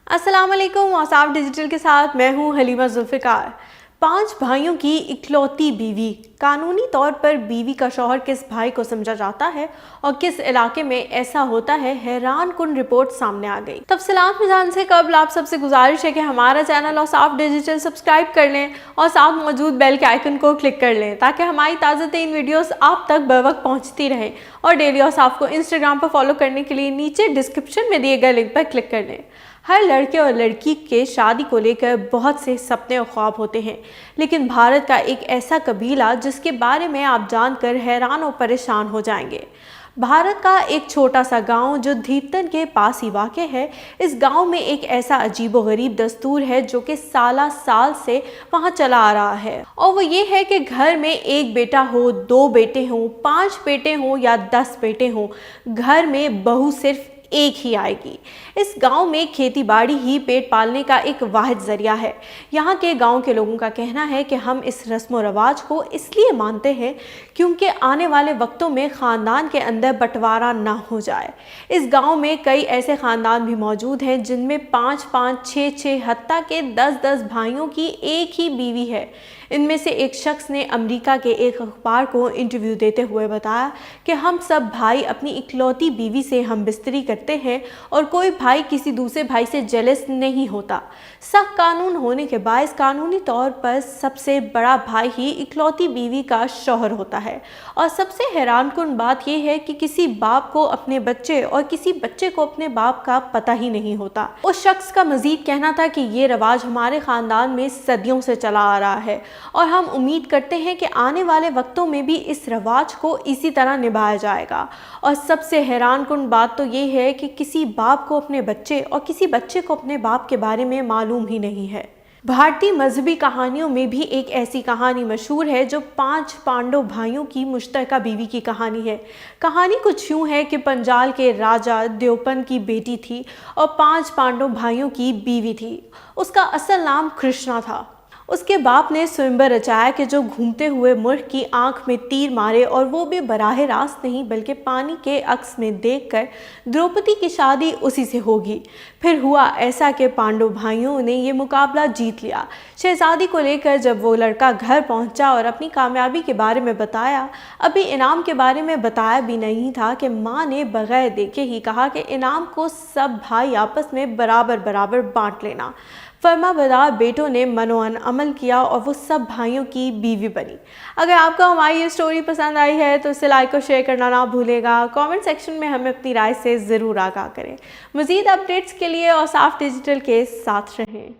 अस्सलाम वालेकुम। औसाफ डिजिटल के साथ मैं हूं हलीमा जुल्फ़िकार। 5 भाइयों की इकलौती बीवी। कानूनी तौर पर बीवी का शौहर किस भाई को समझा जाता है और किस इलाके में ऐसा होता है, हैरान कुन रिपोर्ट सामने आ गई। तफसीलात में जानने से कबल आप सबसे गुजारिश है कि हमारा चैनल औसाफ डिजिटल सब्सक्राइब कर लें और साथ मौजूद बेल के आइकन को क्लिक कर लें ताकि हमारी ताज़ा तरीन वीडियोस आप तक बवक्त पहुंचती रहें। और डेली औसाफ को इंस्टाग्राम पर फॉलो करने के लिए नीचे डिस्क्रिप्शन में दिए गए लिंक पर क्लिक कर लें। हर लड़के और लड़की के शादी को लेकर बहुत से सपने और ख्वाब होते हैं, लेकिन भारत का एक ऐसा कबीला जिसके बारे में आप जानकर हैरान और परेशान हो जाएंगे। भारत का एक छोटा सा गांव जो धीरतन के पास ही वाक़ है। इस गांव में एक ऐसा अजीबोगरीब दस्तूर है जो कि साल से वहां चला आ रहा है, और वो ये है कि घर में एक बेटा हो, 2 बेटे हों, 5 बेटे हों या 10 बेटे हों, घर में बहू सिर्फ एक ही आएगी। इस गांव में खेती बाड़ी ही पेट पालने का एक वाहिद जरिया है। यहाँ के गांव के लोगों का कहना है कि हम इस रस्म रवाज को इसलिए मानते हैं क्योंकि आने वाले वक्तों में ख़ानदान के अंदर बंटवारा ना हो जाए। इस गांव में कई ऐसे ख़ानदान भी मौजूद हैं जिनमें 5-5, 6-6, हत्ता के 10-10 भाइयों की एक ही बीवी है। इनमें से एक शख्स ने अमेरिका के एक अखबार को इंटरव्यू देते हुए बताया कि हम सब भाई अपनी इकलौती बीवी से हम बिस्तरी करते हैं और कोई भाई किसी दूसरे भाई से जेलस नहीं होता। सख्त कानून होने के बायस कानूनी तौर पर सबसे बड़ा भाई ही इकलौती बीवी का शौहर होता है। और सबसे हैरानकुन बात यह है कि किसी बाप को अपने बच्चे और किसी बच्चे को अपने बाप का पता ही नहीं होता। उस शख्स का मजीद कहना था कि ये रवाज हमारे ख़ानदान में सदियों से चला आ रहा है और हम उम्मीद करते हैं कि आने वाले वक्तों में भी इस रवाज को इसी तरह निभाया जाएगा। और सबसे हैरानकुन बात तो ये है कि किसी बाप को अपने बच्चे और किसी बच्चे को अपने बाप के बारे में मालूम ही नहीं है। भारतीय मजहबी कहानियों में भी एक ऐसी कहानी मशहूर है जो 5 पांडव भाइयों की मुश्तरका बीवी की कहानी है। कहानी कुछ यूँ है कि पंजाल के राजा द्योपन की बेटी थी और 5 पांडव भाइयों की बीवी थी। उसका असल नाम कृष्णा था। उसके बाप ने स्वयंवर रचाया कि जो घूमते हुए मूर्ख की आंख में तीर मारे, और वो भी बराह रास्त नहीं बल्कि पानी के अक्स में देखकर द्रौपदी की शादी उसी से होगी। फिर हुआ ऐसा कि पांडव भाइयों ने ये मुकाबला जीत लिया। शहजादी को लेकर जब वो लड़का घर पहुंचा और अपनी कामयाबी के बारे में बताया, अभी इनाम के बारे में बताया भी नहीं था कि माँ ने बगैर देखे ही कहा कि इनाम को सब भाई आपस में बराबर बराबर बांट लेना। फर्माबरदार बेटों ने मनोअन अमल किया और वो सब भाइयों की बीवी बनी। अगर आपको हमारी ये स्टोरी पसंद आई है तो इसे लाइक और शेयर करना ना भूलेगा। कमेंट सेक्शन में हमें अपनी राय से ज़रूर आगाह करें। मज़ीद अपडेट्स के लिए औसाफ डिजिटल के साथ रहें।